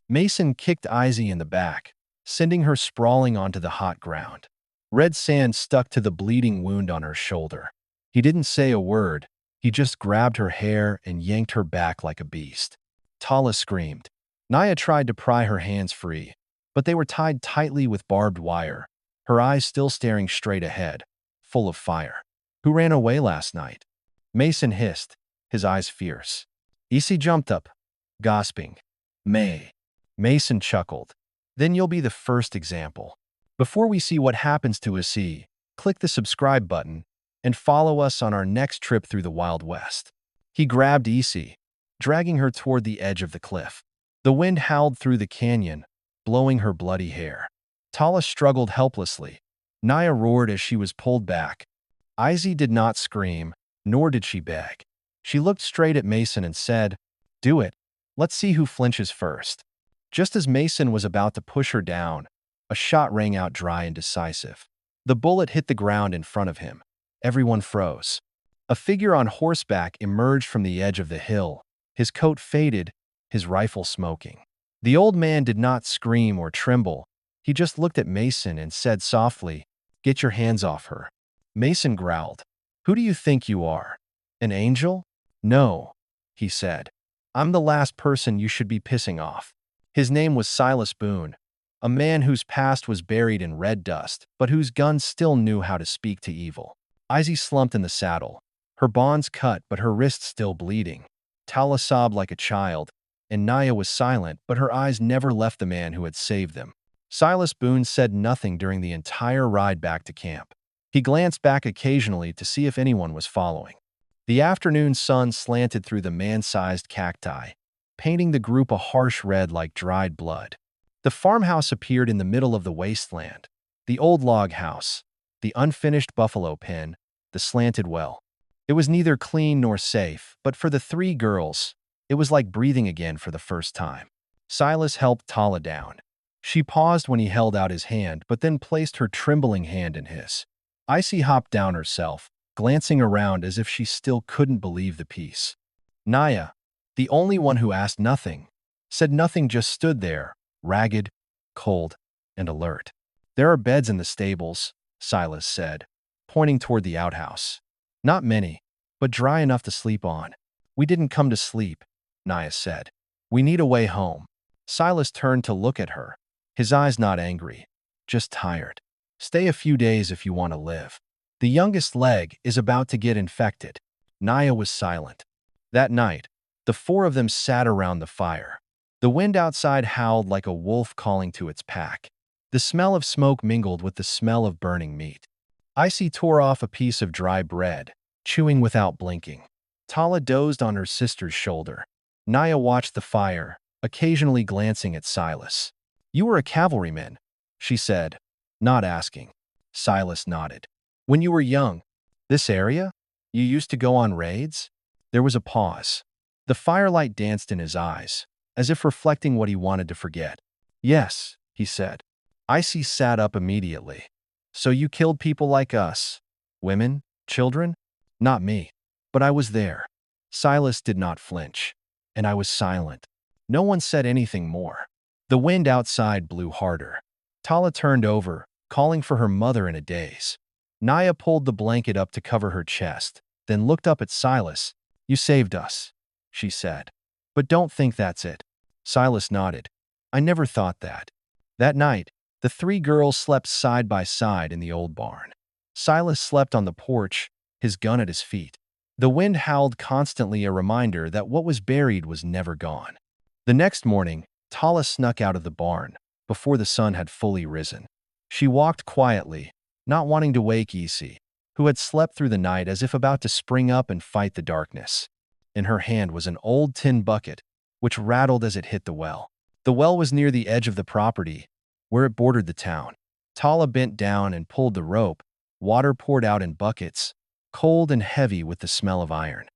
Mason kicked Izzy in the back, sending her sprawling onto the hot ground. Red sand stuck to the bleeding wound on her shoulder. He didn't say a word. He just grabbed her hair and yanked her back like a beast. Tala screamed. Naya tried to pry her hands free, but they were tied tightly with barbed wire, her eyes still staring straight ahead, full of fire. Who ran away last night? Mason hissed, his eyes fierce. Isi jumped up, gasping. May. Mason chuckled. Then you'll be the first example. Before we see what happens to Isi, click the subscribe button and follow us on our next trip through the Wild West. He grabbed Isi, dragging her toward the edge of the cliff. The wind howled through the canyon, blowing her bloody hair. Tala struggled helplessly. Naya roared as she was pulled back. Izzy did not scream, nor did she beg. She looked straight at Mason and said, "Do it. Let's see who flinches first." Just as Mason was about to push her down, a shot rang out dry and decisive. The bullet hit the ground in front of him. Everyone froze. A figure on horseback emerged from the edge of the hill, his coat faded, his rifle smoking. The old man did not scream or tremble. He just looked at Mason and said softly, "Get your hands off her." Mason growled. "Who do you think you are? An angel?" "No," he said. "I'm the last person you should be pissing off." His name was Silas Boone, a man whose past was buried in red dust, but whose gun still knew how to speak to evil. Izzy slumped in the saddle, her bonds cut but her wrists still bleeding. Tala sobbed like a child, and Naya was silent, but her eyes never left the man who had saved them. Silas Boone said nothing during the entire ride back to camp. He glanced back occasionally to see if anyone was following. The afternoon sun slanted through the man-sized cacti, painting the group a harsh red like dried blood. The farmhouse appeared in the middle of the wasteland. The old log house, the unfinished buffalo pen, the slanted well. It was neither clean nor safe, but for the three girls, it was like breathing again for the first time. Silas helped Tala down. She paused when he held out his hand, but then placed her trembling hand in his. Icy hopped down herself, glancing around as if she still couldn't believe the peace. Naya, the only one who asked nothing, said nothing, just stood there, ragged, cold, and alert. "There are beds in the stables," Silas said, pointing toward the outhouse. "Not many, but dry enough to sleep on." "We didn't come to sleep," Naya said. "We need a way home." Silas turned to look at her, his eyes not angry, just tired. "Stay a few days if you want to live. The youngest leg is about to get infected." Naya was silent. That night, the four of them sat around the fire. The wind outside howled like a wolf calling to its pack. The smell of smoke mingled with the smell of burning meat. Icy tore off a piece of dry bread, chewing without blinking. Tala dozed on her sister's shoulder. Naya watched the fire, occasionally glancing at Silas. "You were a cavalryman," she said, not asking. Silas nodded. "When you were young, this area? You used to go on raids?" There was a pause. The firelight danced in his eyes, as if reflecting what he wanted to forget. "Yes," he said. Icy sat up immediately. "So you killed people like us? Women? Children?" "Not me. But I was there." Silas did not flinch, and I was silent. No one said anything more. The wind outside blew harder. Tala turned over, calling for her mother in a daze. Naya pulled the blanket up to cover her chest, then looked up at Silas. "You saved us," she said. "But don't think that's it." Silas nodded. "I never thought that." That night, the three girls slept side by side in the old barn. Silas slept on the porch, his gun at his feet. The wind howled constantly, a reminder that what was buried was never gone. The next morning, Tala snuck out of the barn, before the sun had fully risen. She walked quietly, not wanting to wake Isi, who had slept through the night as if about to spring up and fight the darkness. In her hand was an old tin bucket, which rattled as it hit the well. The well was near the edge of the property, where it bordered the town. Tala bent down and pulled the rope. Water poured out in buckets, cold and heavy with the smell of iron.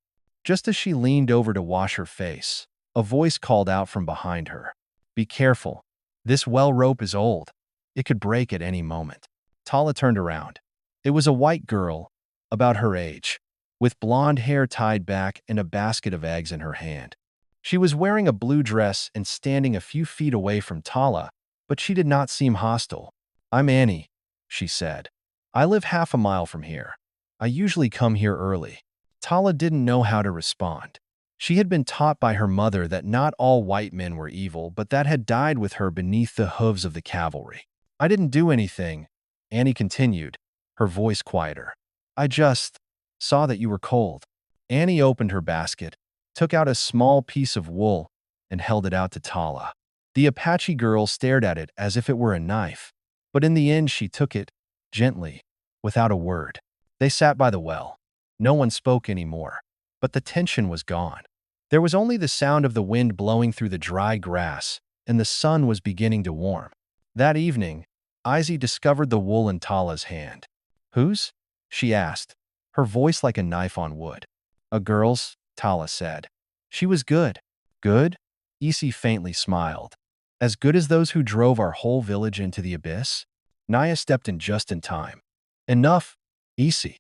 Just as she leaned over to wash her face, a voice called out from behind her. "Be careful. This well rope is old. It could break at any moment." Tala turned around. It was a white girl, about her age, with blonde hair tied back and a basket of eggs in her hand. She was wearing a blue dress and standing a few feet away from Tala, but she did not seem hostile. "I'm Annie," she said. "I live half a mile from here. I usually come here early." Tala didn't know how to respond. She had been taught by her mother that not all white men were evil, but that had died with her beneath the hooves of the cavalry. "I didn't do anything," Annie continued, her voice quieter. "I just saw that you were cold." Annie opened her basket, took out a small piece of wool, and held it out to Tala. The Apache girl stared at it as if it were a knife, but in the end she took it, gently, without a word. They sat by the well. No one spoke anymore, but the tension was gone. There was only the sound of the wind blowing through the dry grass, and the sun was beginning to warm. That evening, Izzy discovered the wool in Tala's hand. "Whose?" she asked, her voice like a knife on wood. "A girl's," Tala said. "She was good." "Good?" Isi faintly smiled. "As good as those who drove our whole village into the abyss?" Naya stepped in just in time. "Enough, Isi."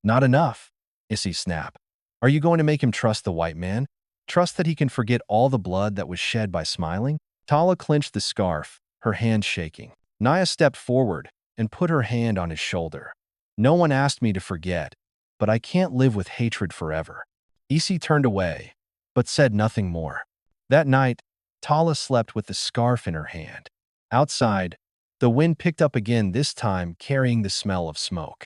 "Not enough," Isi snapped. "Are you going to make him trust the white man? Trust that he can forget all the blood that was shed by smiling?" Tala clenched the scarf, her hand shaking. Naya stepped forward and put her hand on his shoulder. "No one asked me to forget, but I can't live with hatred forever." Isi turned away, but said nothing more. That night, Tala slept with the scarf in her hand. Outside, the wind picked up again, this time carrying the smell of smoke.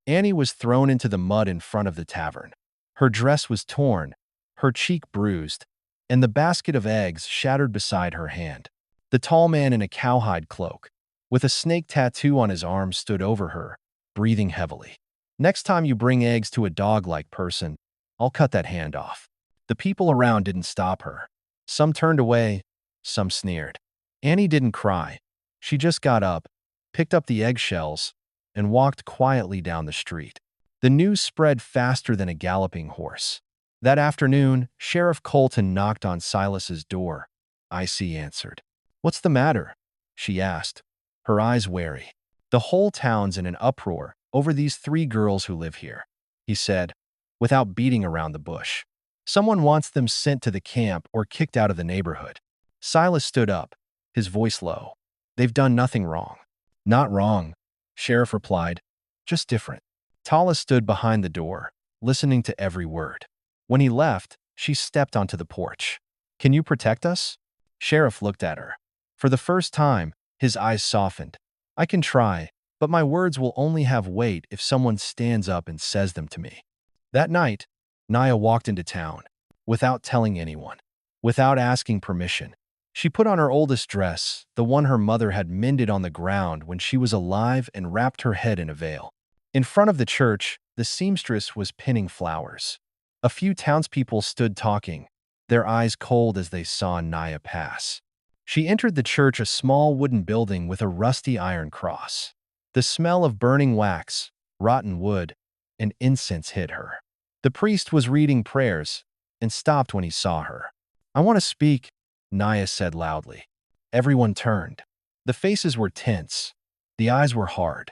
Annie was thrown into the mud in front of the tavern. Her dress was torn, her cheek bruised, and the basket of eggs shattered beside her hand. The tall man in a cowhide cloak, with a snake tattoo on his arm, stood over her, breathing heavily. "Next time you bring eggs to a dog-like person, I'll cut that hand off." The people around didn't stop her. Some turned away, some sneered. Annie didn't cry. She just got up, picked up the eggshells, and walked quietly down the street. The news spread faster than a galloping horse. That afternoon, Sheriff Colton knocked on Silas's door. "I.C. answered. "What's the matter?" she asked, her eyes wary. "The whole town's in an uproar over these 3 girls who live here," he said, without beating around the bush. "Someone wants them sent to the camp or kicked out of the neighborhood." Silas stood up, his voice low. "They've done nothing wrong." "Not wrong," Sheriff replied, "just different." Tala stood behind the door, listening to every word. When he left, she stepped onto the porch. "Can you protect us?" Sheriff looked at her. For the first time, his eyes softened. "I can try, but my words will only have weight if someone stands up and says them to me." That night, Naya walked into town, without telling anyone, without asking permission. She put on her oldest dress, the one her mother had mended on the ground when she was alive, and wrapped her head in a veil. In front of the church, the seamstress was pinning flowers. A few townspeople stood talking, their eyes cold as they saw Naya pass. She entered the church, a small wooden building with a rusty iron cross. The smell of burning wax, rotten wood, and incense hit her. The priest was reading prayers and stopped when he saw her. "I want to speak," Naya said loudly. Everyone turned. The faces were tense. The eyes were hard.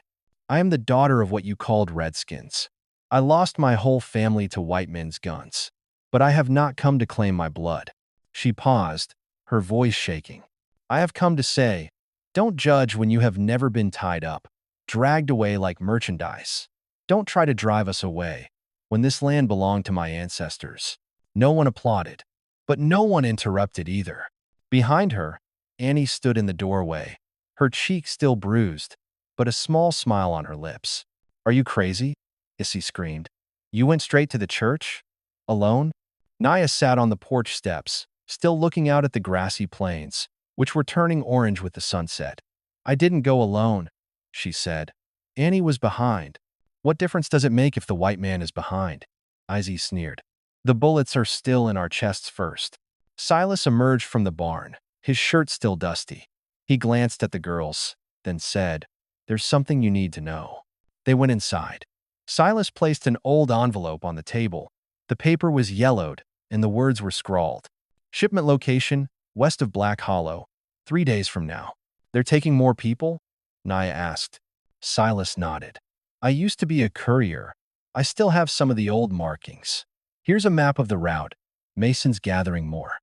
"I am the daughter of what you called Redskins. I lost my whole family to white men's guns. But I have not come to claim my blood." She paused, her voice shaking. "I have come to say, don't judge when you have never been tied up, dragged away like merchandise. Don't try to drive us away, when this land belonged to my ancestors." No one applauded, but no one interrupted either. Behind her, Annie stood in the doorway, her cheek still bruised, but a small smile on her lips. "Are you crazy?" Issy screamed. "You went straight to the church? Alone?" Naya sat on the porch steps, still looking out at the grassy plains, which were turning orange with the sunset. "I didn't go alone," she said. "Annie was behind." "What difference does it make if the white man is behind?" Izzy sneered. "The bullets are still in our chests first." Silas emerged from the barn, his shirt still dusty. He glanced at the girls, then said, "There's something you need to know." They went inside. Silas placed an old envelope on the table. The paper was yellowed, and the words were scrawled. "Shipment location, west of Black Hollow, 3 days from now." "They're taking more people?" Naya asked. Silas nodded. "I used to be a courier. I still have some of the old markings. Here's a map of the route. Mason's gathering more."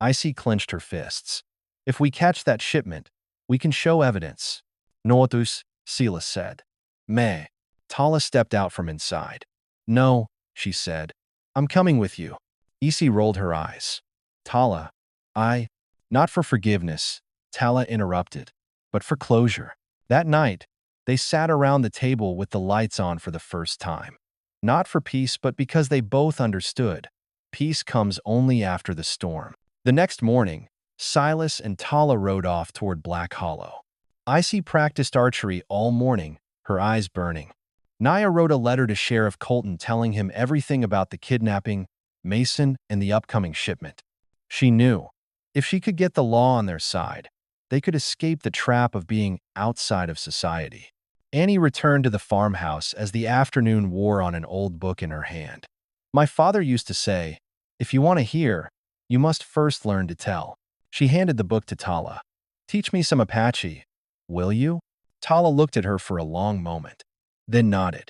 Icy clenched her fists. If we catch that shipment, we can show evidence. Notus, Silas said. Meh. Tala stepped out from inside. No, she said. I'm coming with you. Isi rolled her eyes. Tala, not for forgiveness, Tala interrupted, but for closure. That night, they sat around the table with the lights on for the first time. Not for peace, but because they both understood. Peace comes only after the storm. The next morning, Silas and Tala rode off toward Black Hollow. Icy practiced archery all morning, her eyes burning. Naya wrote a letter to Sheriff Colton telling him everything about the kidnapping, Mason, and the upcoming shipment. She knew, if she could get the law on their side, they could escape the trap of being outside of society. Annie returned to the farmhouse as the afternoon wore on an old book in her hand. My father used to say, if you want to hear, you must first learn to tell. She handed the book to Tala. Teach me some Apache, will you? Tala looked at her for a long moment, then nodded.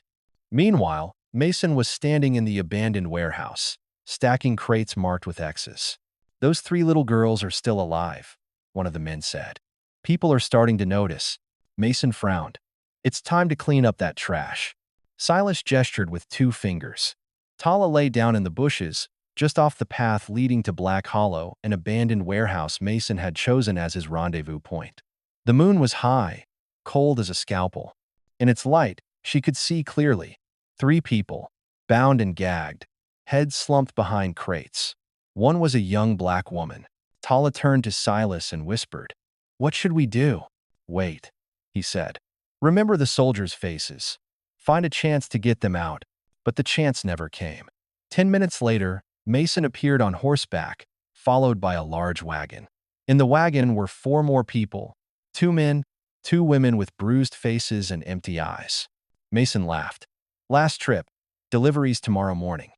Meanwhile, Mason was standing in the abandoned warehouse, stacking crates marked with X's. Those 3 little girls are still alive, one of the men said. People are starting to notice. Mason frowned. It's time to clean up that trash. Silas gestured with 2 fingers. Tala lay down in the bushes, just off the path leading to Black Hollow, an abandoned warehouse Mason had chosen as his rendezvous point. The moon was high, cold as a scalpel. In its light, she could see clearly. 3 people, bound and gagged, heads slumped behind crates. One was a young black woman. Tala turned to Silas and whispered, What should we do? Wait, he said. Remember the soldiers' faces. Find a chance to get them out. But the chance never came. 10 minutes later, Mason appeared on horseback, followed by a large wagon. In the wagon were 4 more people, 2 men, 2 women with bruised faces and empty eyes. Mason laughed. Last trip. Deliveries tomorrow morning.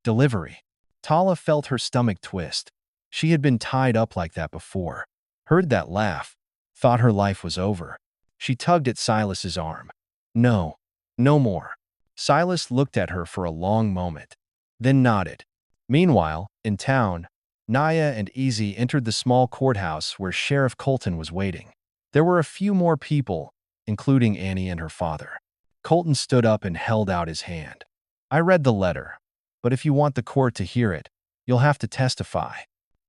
Delivery. Tala felt her stomach twist. She had been tied up like that before. Heard that laugh. Thought her life was over. She tugged at Silas's arm. No, no more. Silas looked at her for a long moment, then nodded. Meanwhile, in town, Naya and Easy entered the small courthouse where Sheriff Colton was waiting. There were a few more people, including Annie and her father. Colton stood up and held out his hand. I read the letter, but if you want the court to hear it, you'll have to testify.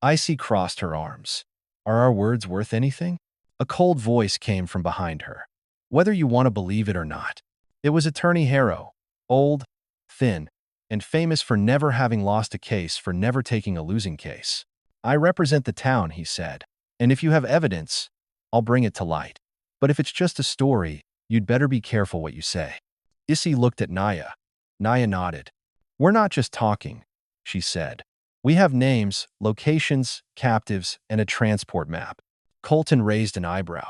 Icy crossed her arms. Are our words worth anything? A cold voice came from behind her. Whether you want to believe it or not. It was Attorney Harrow, old, thin, and famous for never having lost a case, for never taking a losing case. I represent the town, he said, and if you have evidence, I'll bring it to light. But if it's just a story, you'd better be careful what you say. Issy looked at Naya. Naya nodded. We're not just talking, she said. We have names, locations, captives, and a transport map. Colton raised an eyebrow.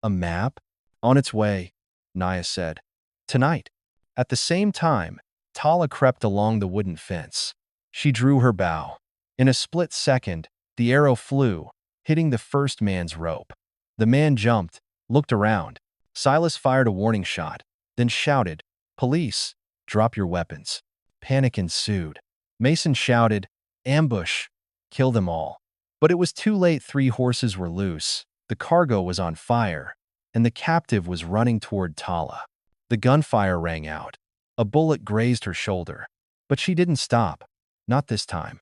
A map? On its way, Naya said. Tonight. At the same time, Tala crept along the wooden fence. She drew her bow. In a split second, the arrow flew, hitting the first man's rope. The man jumped, looked around. Silas fired a warning shot, then shouted, Police, drop your weapons. Panic ensued. Mason shouted, Ambush, kill them all. But it was too late. 3 horses were loose, the cargo was on fire, and the captive was running toward Tala. The gunfire rang out. A bullet grazed her shoulder. But she didn't stop. Not this time.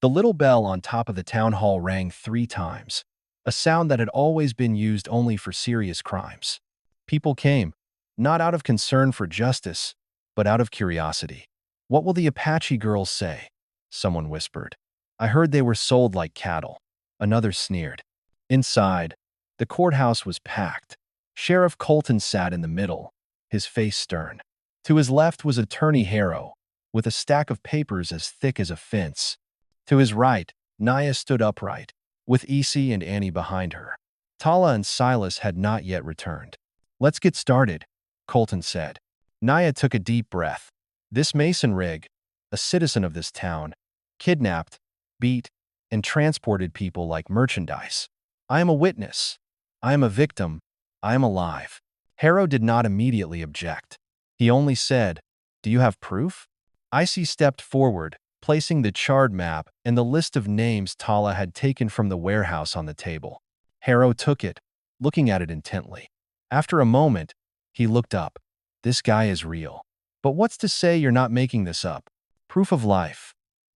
The little bell on top of the town hall rang 3 times, a sound that had always been used only for serious crimes. People came, not out of concern for justice, but out of curiosity. What will the Apache girls say? Someone whispered. I heard they were sold like cattle. Another sneered. Inside, the courthouse was packed. Sheriff Colton sat in the middle, his face stern. To his left was Attorney Harrow, with a stack of papers as thick as a fence. To his right, Naya stood upright, with Isi and Annie behind her. Tala and Silas had not yet returned. Let's get started, Colton said. Naya took a deep breath. This Mason rig, a citizen of this town, kidnapped, beat, and transported people like merchandise. I am a witness. I am a victim. I am alive. Harrow did not immediately object. He only said, Do you have proof? Icy stepped forward, placing the charred map and the list of names Tala had taken from the warehouse on the table. Harrow took it, looking at it intently. After a moment, he looked up. This guy is real. But what's to say you're not making this up? Proof of life,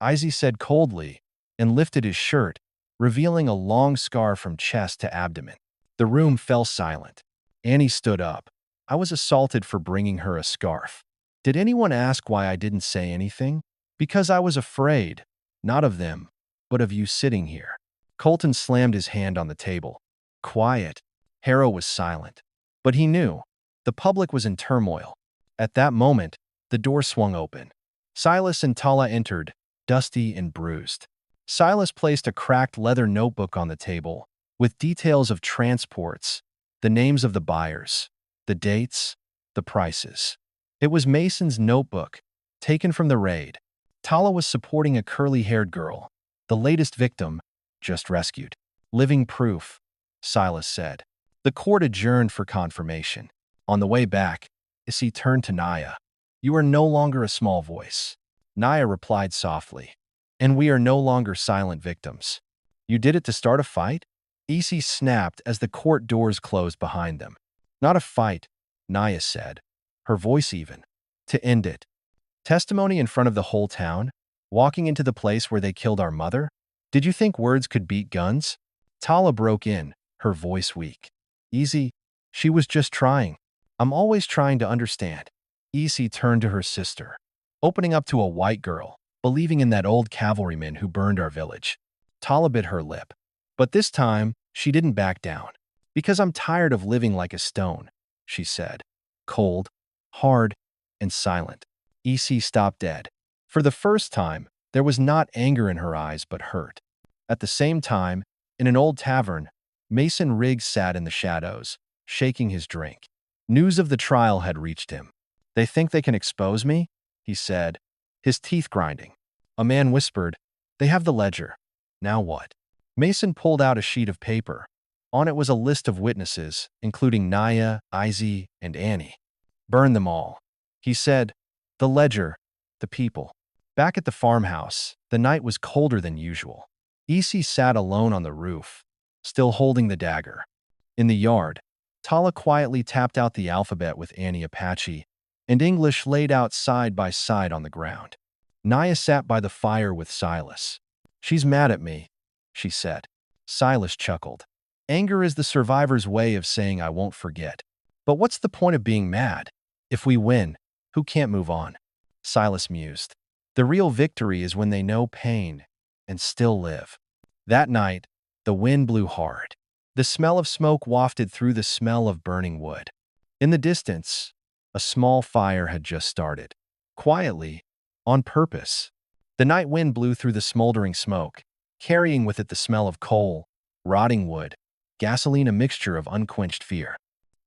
Izzy said coldly, and lifted his shirt, revealing a long scar from chest to abdomen. The room fell silent. Annie stood up. I was assaulted for bringing her a scarf. Did anyone ask why I didn't say anything? Because I was afraid, not of them, but of you sitting here. Colton slammed his hand on the table. Quiet. Harrow was silent. But he knew. The public was in turmoil. At that moment, the door swung open. Silas and Tala entered, dusty and bruised. Silas placed a cracked leather notebook on the table, with details of transports, the names of the buyers, the dates, the prices. It was Mason's notebook, taken from the raid. Tala was supporting a curly-haired girl, the latest victim, just rescued. Living proof, Silas said. The court adjourned for confirmation. On the way back, Issy turned to Naya. You are no longer a small voice. Naya replied softly. And we are no longer silent victims. You did it to start a fight? Issy snapped as the court doors closed behind them. Not a fight, Naya said, her voice even. To end it. Testimony in front of the whole town? Walking into the place where they killed our mother? Did you think words could beat guns? Tala broke in, her voice weak. Easy. She was just trying. I'm always trying to understand. Issy turned to her sister, opening up to a white girl, believing in that old cavalryman who burned our village. Tala bit her lip. But this time, she didn't back down. Because I'm tired of living like a stone, she said. Cold, hard, and silent. Issy stopped dead. For the first time, there was not anger in her eyes but hurt. At the same time, in an old tavern, Mason Riggs sat in the shadows, shaking his drink. News of the trial had reached him. They think they can expose me? He said, his teeth grinding. A man whispered, They have the ledger. Now what? Mason pulled out a sheet of paper. On it was a list of witnesses, including Naya, Izzy, and Annie. Burn them all. He said, the ledger, the people. Back at the farmhouse, the night was colder than usual. Issy sat alone on the roof, still holding the dagger. In the yard, Tala quietly tapped out the alphabet with Annie Apache, and English laid out side by side on the ground. Naya sat by the fire with Silas. She's mad at me, she said. Silas chuckled. Anger is the survivor's way of saying I won't forget. But what's the point of being mad? If we win, who can't move on? Silas mused. The real victory is when they know pain and still live. That night, the wind blew hard. The smell of smoke wafted through the smell of burning wood. In the distance, a small fire had just started. Quietly, on purpose. The night wind blew through the smoldering smoke, carrying with it the smell of coal, rotting wood, gasoline, a mixture of unquenched fear.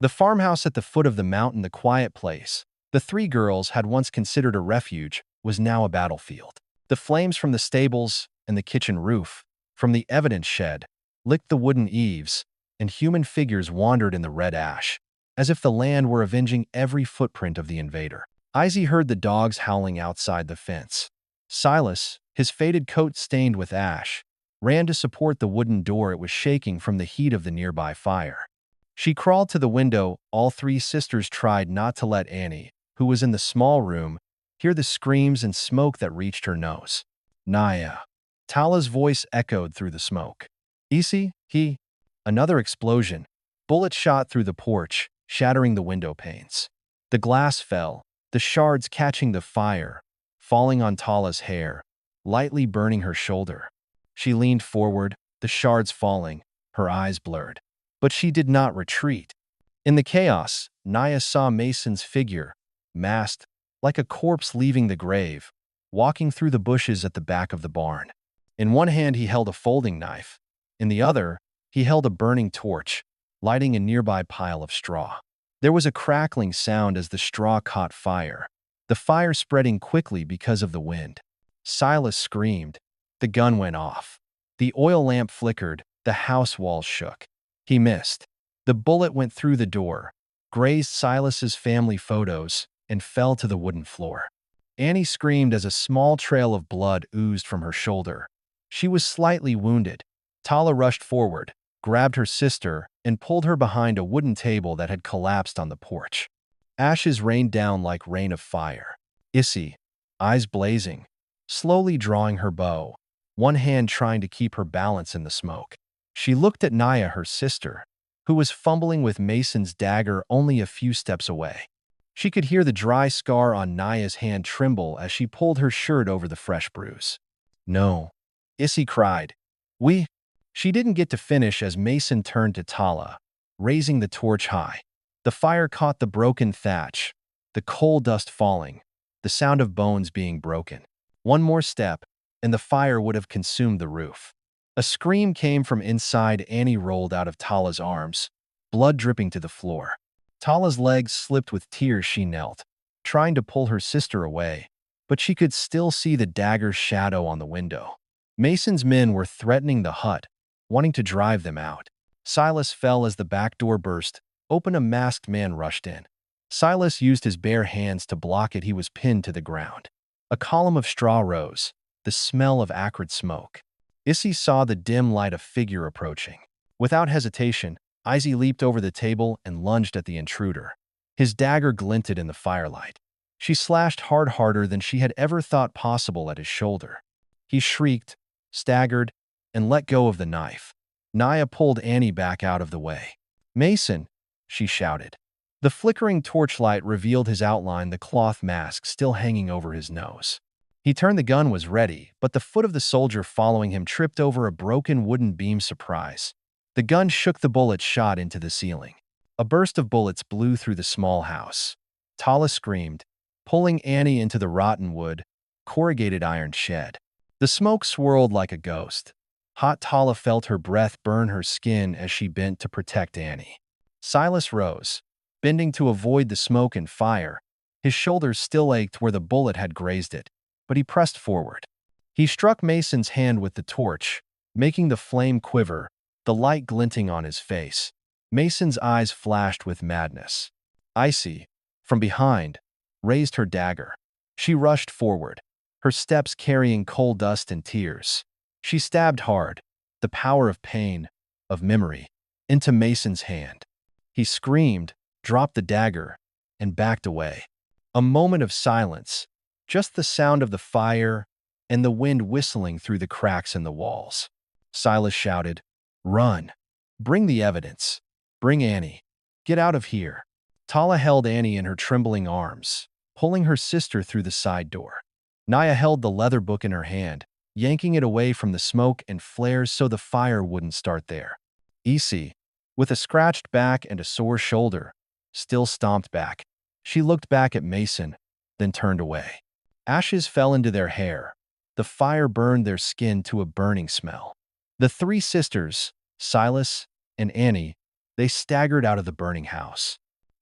The farmhouse at the foot of the mountain, the quiet place the three girls had once considered a refuge, was now a battlefield. The flames from the stables and the kitchen roof, from the evidence shed, licked the wooden eaves, and human figures wandered in the red ash, as if the land were avenging every footprint of the invader. Izzy heard the dogs howling outside the fence. Silas, his faded coat stained with ash, ran to support the wooden door. It was shaking from the heat of the nearby fire. She crawled to the window. All three sisters tried not to let Annie, who was in the small room, hear the screams and smoke that reached her nose. Naya. Tala's voice echoed through the smoke. Issy, he. Another explosion. Bullets shot through the porch, shattering the window panes. The glass fell, the shards catching the fire, falling on Tala's hair, lightly burning her shoulder. She leaned forward, the shards falling, her eyes blurred. But she did not retreat. In the chaos, Naya saw Mason's figure, masked, like a corpse leaving the grave, walking through the bushes at the back of the barn. In one hand he held a folding knife. In the other, he held a burning torch, lighting a nearby pile of straw. There was a crackling sound as the straw caught fire, the fire spreading quickly because of the wind. Silas screamed. The gun went off. The oil lamp flickered, the house walls shook. He missed. The bullet went through the door, grazed Silas's family photos, and fell to the wooden floor. Annie screamed as a small trail of blood oozed from her shoulder. She was slightly wounded. Tala rushed forward, grabbed her sister, and pulled her behind a wooden table that had collapsed on the porch. Ashes rained down like rain of fire. Issy, eyes blazing, slowly drawing her bow, one hand trying to keep her balance in the smoke. She looked at Naya, her sister, who was fumbling with Mason's dagger only a few steps away. She could hear the dry scar on Naya's hand tremble as she pulled her shirt over the fresh bruise. "No," Issy cried. "We—" She didn't get to finish as Mason turned to Tala, raising the torch high. The fire caught the broken thatch, the coal dust falling, the sound of bones being broken. One more step, and the fire would have consumed the roof. A scream came from inside. Annie rolled out of Tala's arms, blood dripping to the floor. Tala's legs slipped with tears. She knelt, trying to pull her sister away, but she could still see the dagger's shadow on the window. Mason's men were threatening the hut, wanting to drive them out. Silas fell as the back door burst open. A masked man rushed in. Silas used his bare hands to block it. He was pinned to the ground. A column of straw rose, the smell of acrid smoke. Issy saw the dim light of figure approaching. Without hesitation, Izzy leaped over the table and lunged at the intruder. His dagger glinted in the firelight. She slashed harder than she had ever thought possible at his shoulder. He shrieked, staggered, and let go of the knife. Naya pulled Annie back out of the way. "Mason!" she shouted. The flickering torchlight revealed his outline, the cloth mask still hanging over his nose. He turned. The gun was ready, but the foot of the soldier following him tripped over a broken wooden beam. Surprise! The gun shook. The bullet shot into the ceiling. A burst of bullets blew through the small house. Tala screamed, pulling Annie into the rotten wood, corrugated iron shed. The smoke swirled like a ghost. Hot Tala felt her breath burn her skin as she bent to protect Annie. Silas rose, bending to avoid the smoke and fire. His shoulders still ached where the bullet had grazed it, but he pressed forward. He struck Mason's hand with the torch, making the flame quiver, the light glinting on his face. Mason's eyes flashed with madness. Icy, from behind, raised her dagger. She rushed forward, her steps carrying coal dust and tears. She stabbed hard, the power of pain, of memory, into Mason's hand. He screamed, dropped the dagger, and backed away. A moment of silence, just the sound of the fire and the wind whistling through the cracks in the walls. Silas shouted, "Run! Bring the evidence! Bring Annie! Get out of here!" Tala held Annie in her trembling arms, pulling her sister through the side door. Naya held the leather book in her hand, yanking it away from the smoke and flares so the fire wouldn't start there. Issy, with a scratched back and a sore shoulder, still stomped back. She looked back at Mason, then turned away. Ashes fell into their hair. The fire burned their skin to a burning smell. The three sisters, Silas and Annie, they staggered out of the burning house.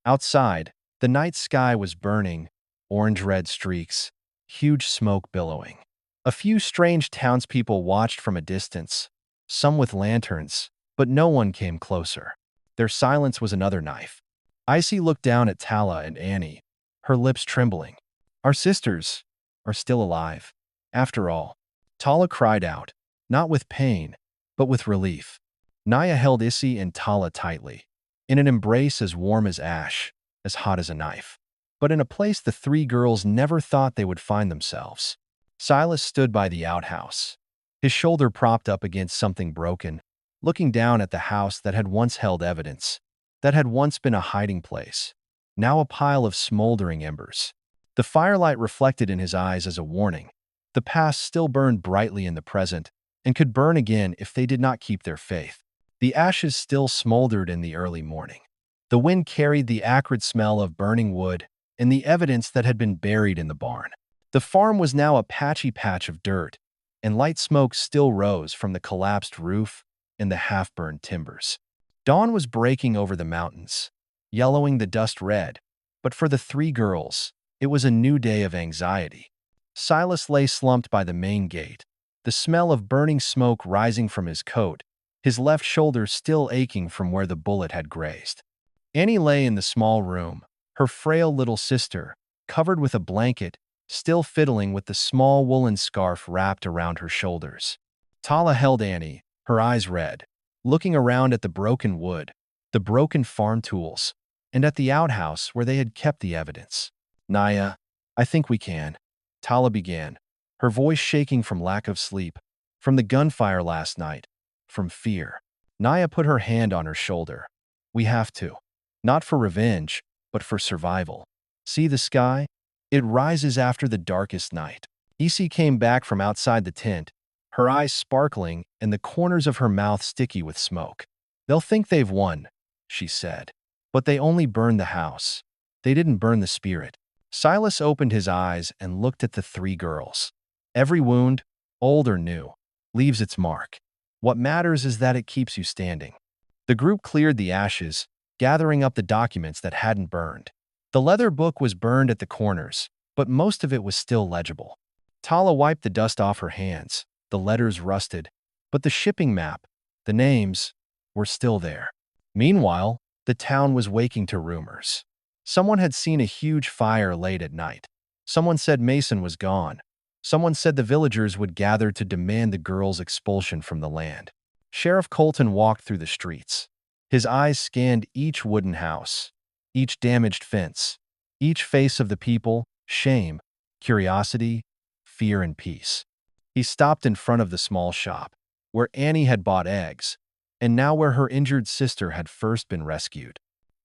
Outside, the night sky was burning, orange-red streaks, huge smoke billowing. A few strange townspeople watched from a distance, some with lanterns, but no one came closer. Their silence was another knife. Icy looked down at Tala and Annie, her lips trembling. "Our sisters are still alive, after all." Tala cried out, not with pain, but with relief. Naya held Issy and Tala tightly, in an embrace as warm as ash, as hot as a knife. But in a place the three girls never thought they would find themselves. Silas stood by the outhouse, his shoulder propped up against something broken, looking down at the house that had once held evidence, that had once been a hiding place, now a pile of smoldering embers. The firelight reflected in his eyes as a warning. The past still burned brightly in the present, and could burn again if they did not keep their faith. The ashes still smoldered in the early morning. The wind carried the acrid smell of burning wood and the evidence that had been buried in the barn. The farm was now a patchy patch of dirt, and light smoke still rose from the collapsed roof and the half-burned timbers. Dawn was breaking over the mountains, yellowing the dust red, but for the three girls, it was a new day of anxiety. Silas lay slumped by the main gate, the smell of burning smoke rising from his coat, his left shoulder still aching from where the bullet had grazed. Annie lay in the small room, her frail little sister, covered with a blanket, still fiddling with the small woolen scarf wrapped around her shoulders. Tala held Annie, her eyes red, looking around at the broken wood, the broken farm tools, and at the outhouse where they had kept the evidence. "Naya, I think we can," Tala began, her voice shaking from lack of sleep, from the gunfire last night, from fear. Naya put her hand on her shoulder. "We have to. Not for revenge, but for survival. See the sky? It rises after the darkest night." Isi came back from outside the tent, her eyes sparkling and the corners of her mouth sticky with smoke. "They'll think they've won," she said. "But they only burned the house. They didn't burn the spirit." Silas opened his eyes and looked at the three girls. "Every wound, old or new, leaves its mark. What matters is that it keeps you standing." The group cleared the ashes, gathering up the documents that hadn't burned. The leather book was burned at the corners, but most of it was still legible. Tala wiped the dust off her hands. The letters rusted, but the shipping map, the names, were still there. Meanwhile, the town was waking to rumors. Someone had seen a huge fire late at night. Someone said Mason was gone. Someone said the villagers would gather to demand the girls' expulsion from the land. Sheriff Colton walked through the streets. His eyes scanned each wooden house, each damaged fence, each face of the people, shame, curiosity, fear, and peace. He stopped in front of the small shop, where Annie had bought eggs, and now where her injured sister had first been rescued.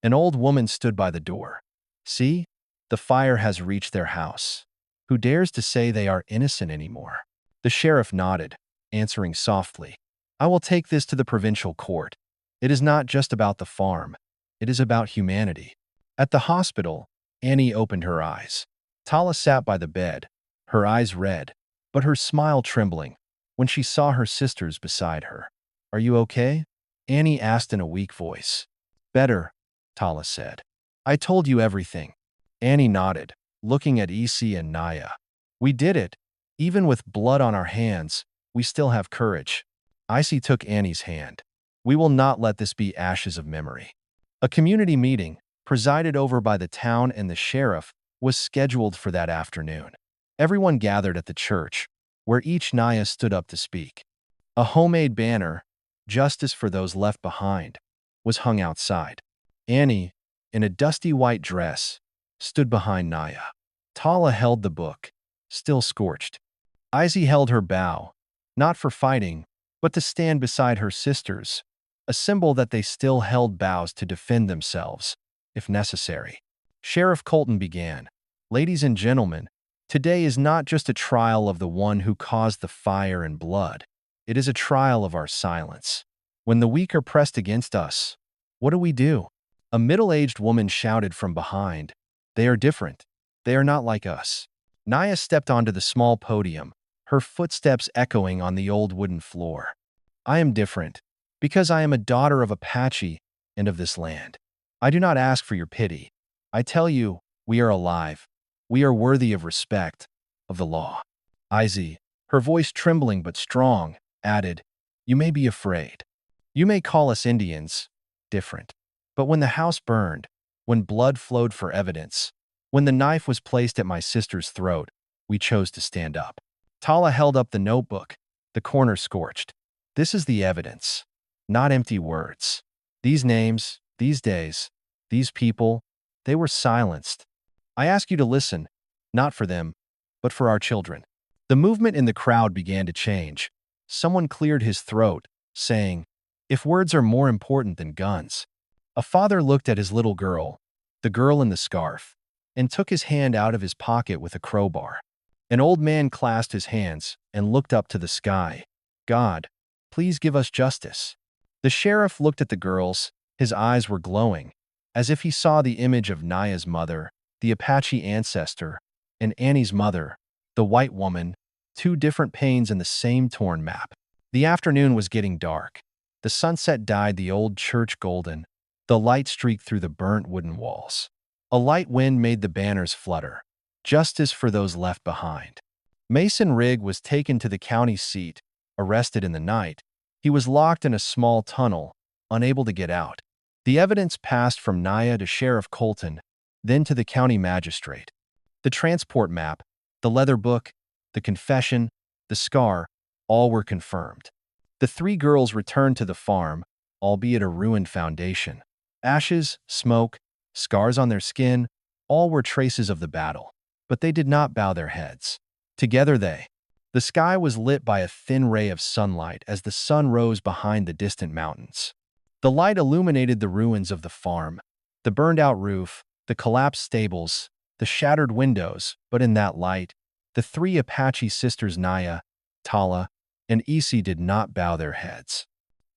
An old woman stood by the door. "See? The fire has reached their house. Who dares to say they are innocent anymore?" The sheriff nodded, answering softly, "I will take this to the provincial court. It is not just about the farm. It is about humanity." At the hospital, Annie opened her eyes. Tala sat by the bed, her eyes red, but her smile trembling, when she saw her sisters beside her. "Are you okay?" Annie asked in a weak voice. "Better," Tala said. "I told you everything." Annie nodded, looking at Isi and Naya. "We did it. Even with blood on our hands, we still have courage." Isi took Annie's hand. "We will not let this be ashes of memory." A community meeting, presided over by the town and the sheriff, was scheduled for that afternoon. Everyone gathered at the church, where each Naya stood up to speak. A homemade banner, "Justice for Those Left Behind," was hung outside. Annie, in a dusty white dress, stood behind Naya. Tala held the book, still scorched. Izzy held her bow, not for fighting, but to stand beside her sisters, a symbol that they still held bows to defend themselves, if necessary. Sheriff Colton began, "Ladies and gentlemen, today is not just a trial of the one who caused the fire and blood. It is a trial of our silence. When the weak are pressed against us, what do? A middle-aged woman shouted from behind, "They are different. They are not like us." Naya stepped onto the small podium, her footsteps echoing on the old wooden floor. "I am different, because I am a daughter of Apache and of this land. I do not ask for your pity. I tell you, we are alive. We are worthy of respect, of the law." Izzy, her voice trembling but strong, added, "You may be afraid. You may call us Indians, different. But when the house burned, when blood flowed for evidence, when the knife was placed at my sister's throat, we chose to stand up." Tala held up the notebook, the corner scorched. "This is the evidence, not empty words. These names, these days, these people, they were silenced. I ask you to listen, not for them, but for our children." The movement in the crowd began to change. Someone cleared his throat, saying, "If words are more important than guns." A father looked at his little girl, the girl in the scarf, and took his hand out of his pocket with a crowbar. An old man clasped his hands and looked up to the sky. "God, please give us justice." The sheriff looked at the girls. His eyes were glowing, as if he saw the image of Naya's mother, the Apache ancestor, and Annie's mother, the white woman, two different panes in the same torn map. The afternoon was getting dark. The sunset dyed the old church golden. The light streaked through the burnt wooden walls. A light wind made the banners flutter. "Justice for those left behind." Mason Rigg was taken to the county seat, arrested in the night. He was locked in a small tunnel, unable to get out. The evidence passed from Naya to Sheriff Colton, then to the county magistrate. The transport map, The leather book, the confession, the scar, all were confirmed. The three girls returned to the farm, albeit a ruined foundation. Ashes, smoke, scars on their skin, all were traces of the battle. But they did not bow their heads. Together the sky was lit by a thin ray of sunlight as the sun rose behind the distant mountains. The light illuminated the ruins of the farm, the burned-out roof, the collapsed stables, the shattered windows, but in that light, the three Apache sisters Naya, Tala, and Isi did not bow their heads.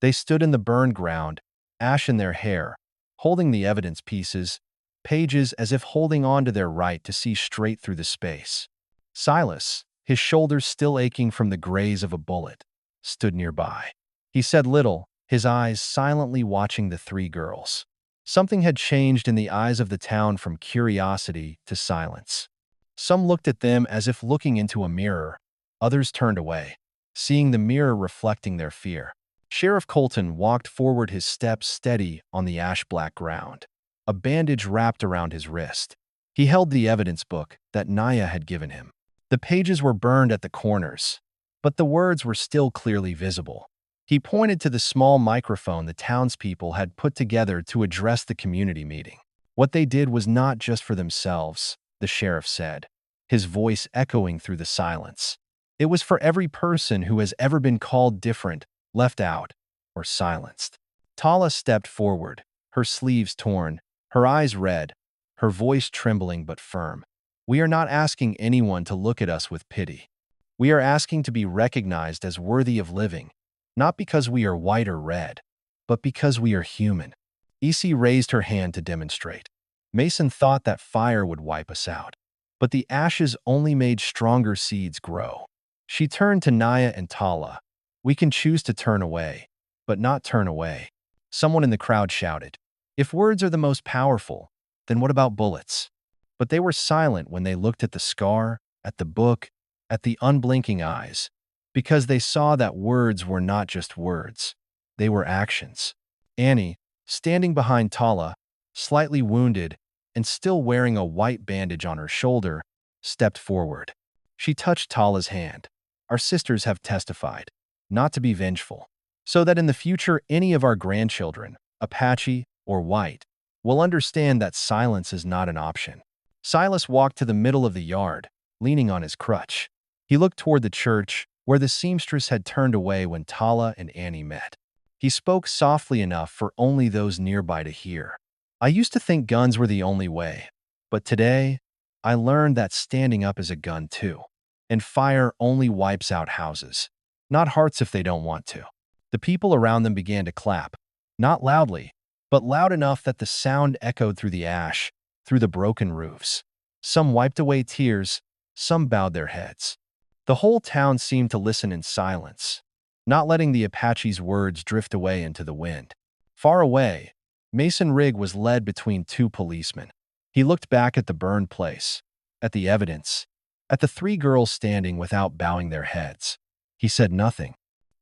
They stood in the burned ground, ash in their hair, holding the evidence pieces, pages as if holding on to their right to see straight through the space. Silas, his shoulders still aching from the graze of a bullet, stood nearby. He said little, his eyes silently watching the three girls. Something had changed in the eyes of the town from curiosity to silence. Some looked at them as if looking into a mirror, others turned away, seeing the mirror reflecting their fear. Sheriff Colton walked forward, his steps steady on the ash-black ground, a bandage wrapped around his wrist. He held the evidence book that Naya had given him. The pages were burned at the corners, but the words were still clearly visible. He pointed to the small microphone the townspeople had put together to address the community meeting. What they did was not just for themselves, the sheriff said, his voice echoing through the silence. It was for every person who has ever been called different, left out, or silenced. Tala stepped forward, her sleeves torn, her eyes red, her voice trembling but firm. We are not asking anyone to look at us with pity. We are asking to be recognized as worthy of living, not because we are white or red, but because we are human. Isi raised her hand to demonstrate. Mason thought that fire would wipe us out, but the ashes only made stronger seeds grow. She turned to Naya and Tala. We can choose to turn away, but not turn away. Someone in the crowd shouted, "If words are the most powerful, then what about bullets?" But they were silent when they looked at the scar, at the book, at the unblinking eyes, because they saw that words were not just words. They were actions. Annie, standing behind Tala, slightly wounded and still wearing a white bandage on her shoulder, stepped forward. She touched Tala's hand. Our sisters have testified, not to be vengeful, so that in the future any of our grandchildren, Apache or white, will understand that silence is not an option. Silas walked to the middle of the yard, leaning on his crutch. He looked toward the church, where the seamstress had turned away when Tala and Annie met. He spoke softly enough for only those nearby to hear. I used to think guns were the only way, but today, I learned that standing up is a gun too. And fire only wipes out houses, not hearts if they don't want to. The people around them began to clap, not loudly, but loud enough that the sound echoed through the ash, through the broken roofs. Some wiped away tears, some bowed their heads. The whole town seemed to listen in silence, not letting the Apache's words drift away into the wind. Far away, Mason Rigg was led between two policemen. He looked back at the burned place, at the evidence, at the three girls standing without bowing their heads. He said nothing.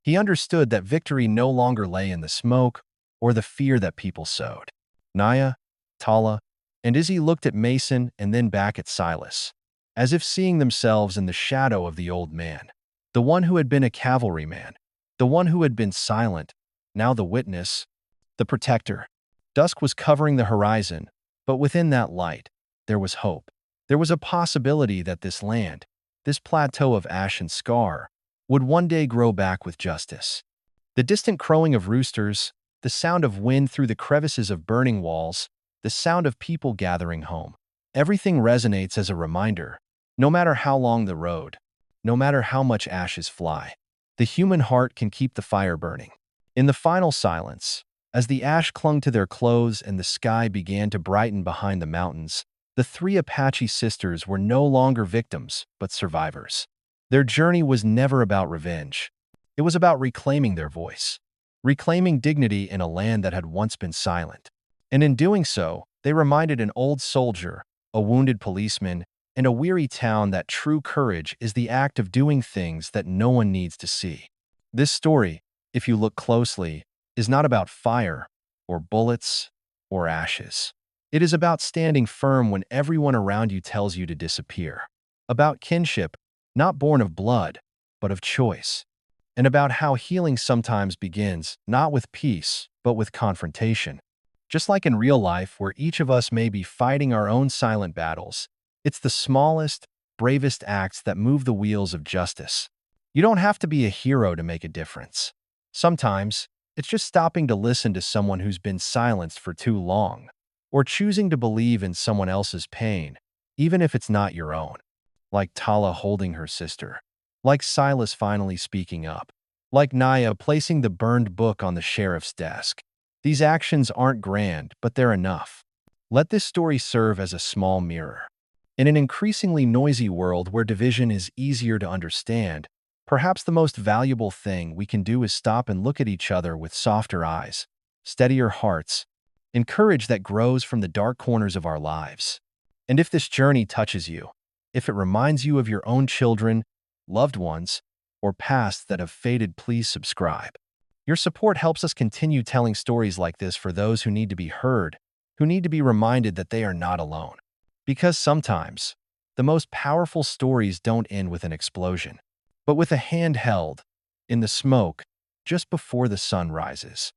He understood that victory no longer lay in the smoke or the fear that people sowed. Naya, Tala, and Izzy looked at Mason and then back at Silas, as if seeing themselves in the shadow of the old man, the one who had been a cavalryman, the one who had been silent, now the witness, the protector. Dusk was covering the horizon, but within that light, there was hope. There was a possibility that this land, this plateau of ash and scar, would one day grow back with justice. The distant crowing of roosters, the sound of wind through the crevices of burning walls, the sound of people gathering home. Everything resonates as a reminder, no matter how long the road, no matter how much ashes fly, the human heart can keep the fire burning. In the final silence, as the ash clung to their clothes and the sky began to brighten behind the mountains, the three Apache sisters were no longer victims, but survivors. Their journey was never about revenge. It was about reclaiming their voice, reclaiming dignity in a land that had once been silent. And in doing so, they reminded an old soldier, a wounded policeman, and a weary town that true courage is the act of doing things that no one needs to see. This story, if you look closely, is not about fire, or bullets, or ashes. It is about standing firm when everyone around you tells you to disappear. about kinship, not born of blood, but of choice, and about how healing sometimes begins not with peace, but with confrontation. Just like in real life, where each of us may be fighting our own silent battles, it's the smallest, bravest acts that move the wheels of justice. You don't have to be a hero to make a difference. Sometimes, it's just stopping to listen to someone who's been silenced for too long, or choosing to believe in someone else's pain, even if it's not your own. Like Tala holding her sister, like Silas finally speaking up, like Naya placing the burned book on the sheriff's desk. These actions aren't grand, but they're enough. Let this story serve as a small mirror. In an increasingly noisy world where division is easier to understand, perhaps the most valuable thing we can do is stop and look at each other with softer eyes, steadier hearts, and courage that grows from the dark corners of our lives. And if this journey touches you, if it reminds you of your own children, loved ones, or past that have faded, please subscribe. Your support helps us continue telling stories like this for those who need to be heard, who need to be reminded that they are not alone. Because sometimes, the most powerful stories don't end with an explosion, but with a hand held in the smoke just before the sun rises.